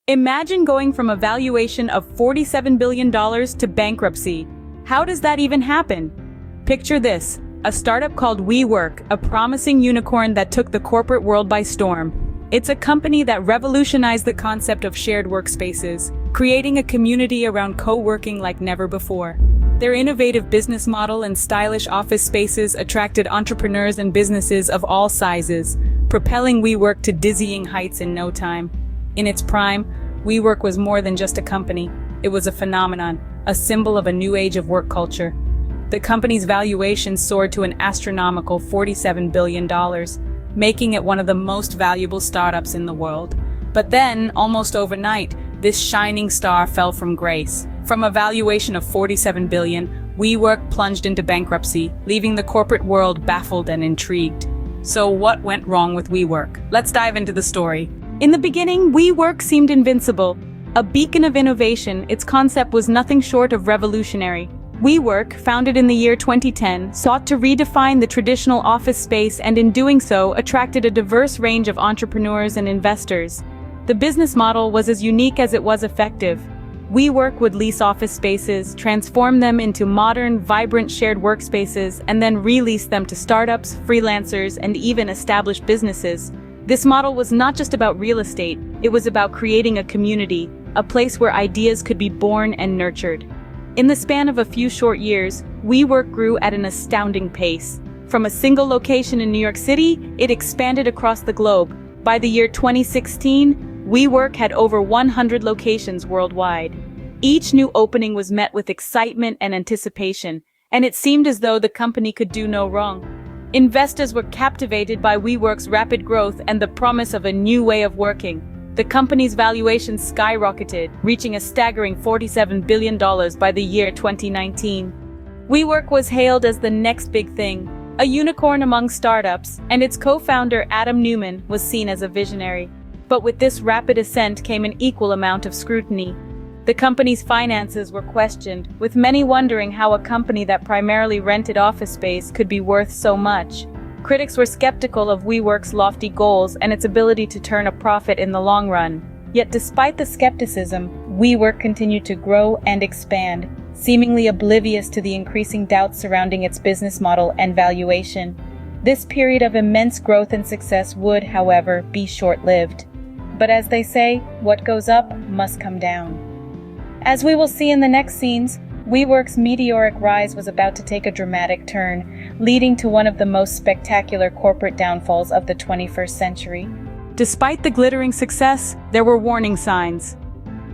Imagine going from a valuation of $47 billion to bankruptcy. How does that even happen? Picture this, a startup called WeWork, a promising unicorn that took the corporate world by storm. It's a company that revolutionized the concept of shared workspaces, creating a community around co-working like never before. Their innovative business model and stylish office spaces attracted entrepreneurs and businesses of all sizes, propelling WeWork to dizzying heights in no time. In its prime, WeWork was more than just a company. It was a phenomenon, a symbol of a new age of work culture. The company's valuation soared to an astronomical $47 billion, making it one of the most valuable startups in the world. But then, almost overnight, this shining star fell from grace. From a valuation of $47 billion, WeWork plunged into bankruptcy, leaving the corporate world baffled and intrigued. So what went wrong with WeWork? Let's dive into the story. In the beginning, WeWork seemed invincible. A beacon of innovation, its concept was nothing short of revolutionary. WeWork, founded in the year 2010, sought to redefine the traditional office space and in doing so attracted a diverse range of entrepreneurs and investors. The business model was as unique as it was effective. WeWork would lease office spaces, transform them into modern, vibrant shared workspaces, and then release them to startups, freelancers, and even established businesses. This model was not just about real estate, it was about creating a community, a place where ideas could be born and nurtured. In the span of a few short years, WeWork grew at an astounding pace. From a single location in New York City, it expanded across the globe. By the year 2016, WeWork had over 100 locations worldwide. Each new opening was met with excitement and anticipation, and it seemed as though the company could do no wrong. Investors were captivated by WeWork's rapid growth and the promise of a new way of working. The company's valuation skyrocketed, reaching a staggering $47 billion by the year 2019. WeWork was hailed as the next big thing, a unicorn among startups, and its co-founder Adam Neumann was seen as a visionary. But with this rapid ascent came an equal amount of scrutiny. The company's finances were questioned, with many wondering how a company that primarily rented office space could be worth so much. Critics were skeptical of WeWork's lofty goals and its ability to turn a profit in the long run. Yet despite the skepticism, WeWork continued to grow and expand, seemingly oblivious to the increasing doubts surrounding its business model and valuation. This period of immense growth and success would, however, be short-lived. But as they say, what goes up must come down. As we will see in the next scenes, WeWork's meteoric rise was about to take a dramatic turn, leading to one of the most spectacular corporate downfalls of the 21st century. Despite the glittering success, there were warning signs.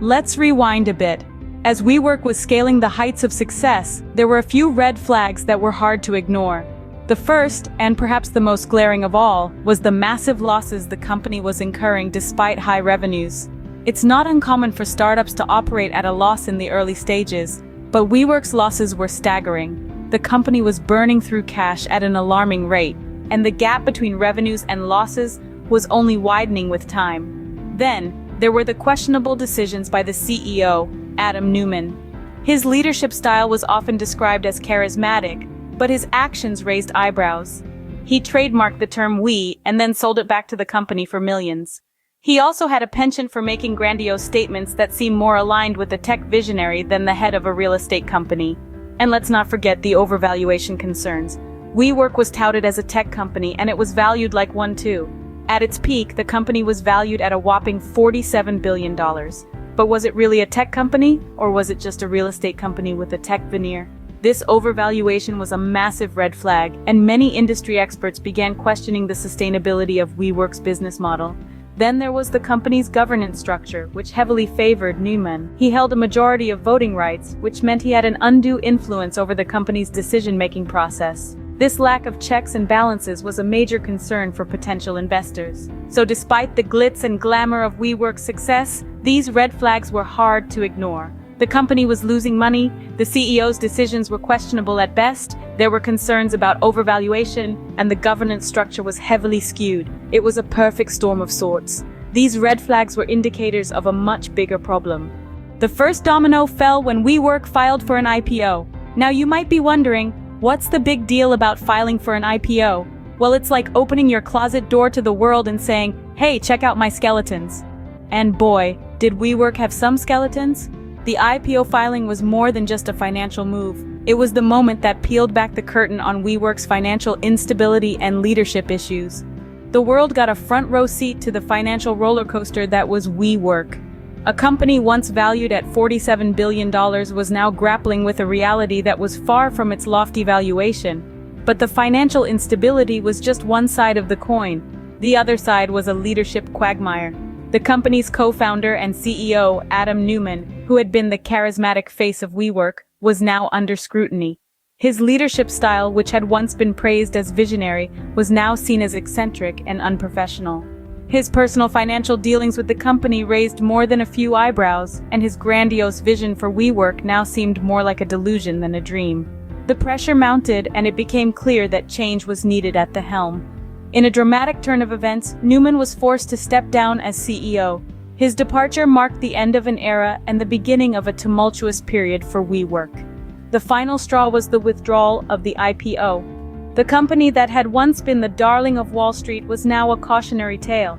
Let's rewind a bit. As WeWork was scaling the heights of success, there were a few red flags that were hard to ignore. The first, and perhaps the most glaring of all, was the massive losses the company was incurring despite high revenues. It's not uncommon for startups to operate at a loss in the early stages, but WeWork's losses were staggering. The company was burning through cash at an alarming rate, and the gap between revenues and losses was only widening with time. Then, there were the questionable decisions by the CEO, Adam Neumann. His leadership style was often described as charismatic, but his actions raised eyebrows. He trademarked the term "we" and then sold it back to the company for millions. He also had a penchant for making grandiose statements that seemed more aligned with a tech visionary than the head of a real estate company. And let's not forget the overvaluation concerns. WeWork was touted as a tech company, and it was valued like one too. At its peak, the company was valued at a whopping $47 billion. But was it really a tech company, or was it just a real estate company with a tech veneer? This overvaluation was a massive red flag, and many industry experts began questioning the sustainability of WeWork's business model. Then there was the company's governance structure, which heavily favored Neumann. He held a majority of voting rights, which meant he had an undue influence over the company's decision-making process. This lack of checks and balances was a major concern for potential investors. So despite the glitz and glamour of WeWork's success, these red flags were hard to ignore. The company was losing money, the CEO's decisions were questionable at best, there were concerns about overvaluation, and the governance structure was heavily skewed. It was a perfect storm of sorts. These red flags were indicators of a much bigger problem. The first domino fell when WeWork filed for an IPO. Now you might be wondering, what's the big deal about filing for an IPO? Well, it's like opening your closet door to the world and saying, "Hey, check out my skeletons." And boy, Did WeWork have some skeletons? The IPO filing was more than just a financial move. It was the moment that peeled back the curtain on WeWork's financial instability and leadership issues. The world got a front row seat to the financial roller coaster that was WeWork. A company once valued at $47 billion was now grappling with a reality that was far from its lofty valuation. But the financial instability was just one side of the coin. The other side was a leadership quagmire. The company's co-founder and CEO, Adam Neumann, who had been the charismatic face of WeWork, was now under scrutiny. His leadership style, which had once been praised as visionary, was now seen as eccentric and unprofessional. His personal financial dealings with the company raised more than a few eyebrows, and his grandiose vision for WeWork now seemed more like a delusion than a dream. The pressure mounted, and it became clear that change was needed at the helm. In a dramatic turn of events, Neumann was forced to step down as CEO. His departure marked the end of an era and the beginning of a tumultuous period for WeWork. The final straw was the withdrawal of the IPO. The company that had once been the darling of Wall Street was now a cautionary tale.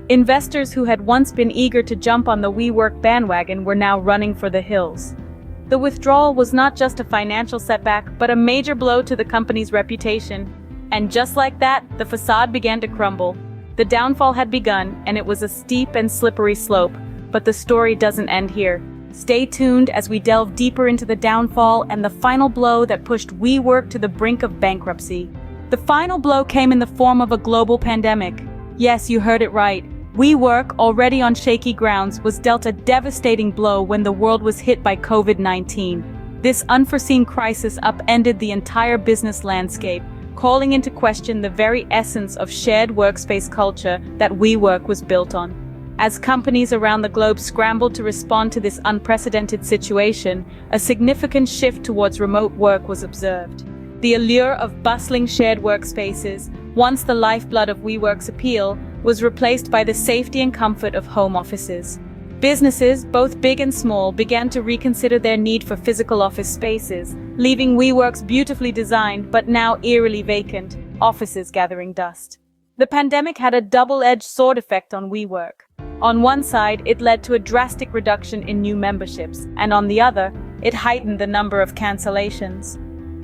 Investors who had once been eager to jump on the WeWork bandwagon were now running for the hills. The withdrawal was not just a financial setback, but a major blow to the company's reputation. And just like that, the facade began to crumble. The downfall had begun, and it was a steep and slippery slope. But the story doesn't end here. Stay tuned as we delve deeper into the downfall and the final blow that pushed WeWork to the brink of bankruptcy. The final blow came in the form of a global pandemic. Yes, you heard it right. WeWork, already on shaky grounds, was dealt a devastating blow when the world was hit by COVID-19. This unforeseen crisis upended the entire business landscape, calling into question the very essence of shared workspace culture that WeWork was built on. As companies around the globe scrambled to respond to this unprecedented situation, a significant shift towards remote work was observed. The allure of bustling shared workspaces, once the lifeblood of WeWork's appeal, was replaced by the safety and comfort of home offices. Businesses, both big and small, began to reconsider their need for physical office spaces, leaving WeWork's beautifully designed but now eerily vacant offices gathering dust. The pandemic had a double-edged sword effect on WeWork. On one side, it led to a drastic reduction in new memberships, and on the other, it heightened the number of cancellations.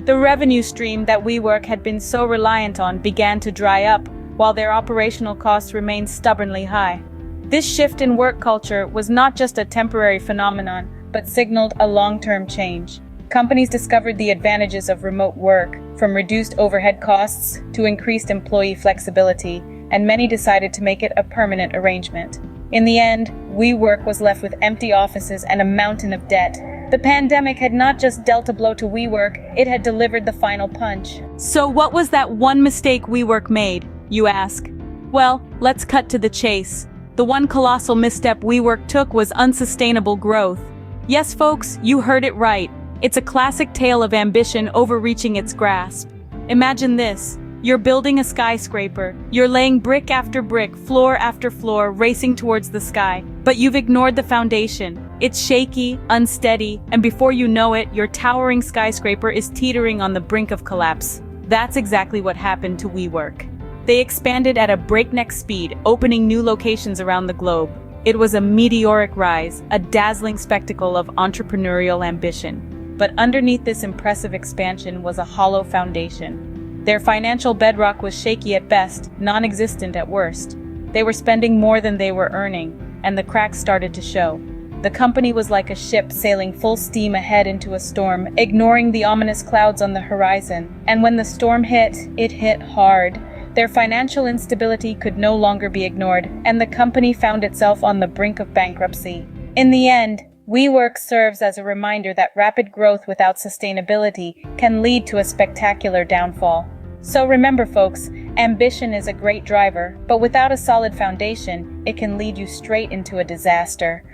The revenue stream that WeWork had been so reliant on began to dry up, while their operational costs remained stubbornly high. This shift in work culture was not just a temporary phenomenon, but signaled a long-term change. Companies discovered the advantages of remote work, from reduced overhead costs to increased employee flexibility, and many decided to make it a permanent arrangement. In the end, WeWork was left with empty offices and a mountain of debt. The pandemic had not just dealt a blow to WeWork, it had delivered the final punch. So what was that one mistake WeWork made, you ask? Well, let's cut to the chase. The one colossal misstep WeWork took was unsustainable growth. Yes, folks, you heard it right. It's a classic tale of ambition overreaching its grasp. Imagine this. You're building a skyscraper. You're laying brick after brick, floor after floor, racing towards the sky. But you've ignored the foundation. It's shaky, unsteady, and before you know it, your towering skyscraper is teetering on the brink of collapse. That's exactly what happened to WeWork. They expanded at a breakneck speed, opening new locations around the globe. It was a meteoric rise, a dazzling spectacle of entrepreneurial ambition. But underneath this impressive expansion was a hollow foundation. Their financial bedrock was shaky at best, non-existent at worst. They were spending more than they were earning, and the cracks started to show. The company was like a ship sailing full steam ahead into a storm, ignoring the ominous clouds on the horizon. And when the storm hit, it hit hard. Their financial instability could no longer be ignored, and the company found itself on the brink of bankruptcy. In the end, WeWork serves as a reminder that rapid growth without sustainability can lead to a spectacular downfall. So remember, folks, ambition is a great driver, but without a solid foundation, it can lead you straight into a disaster.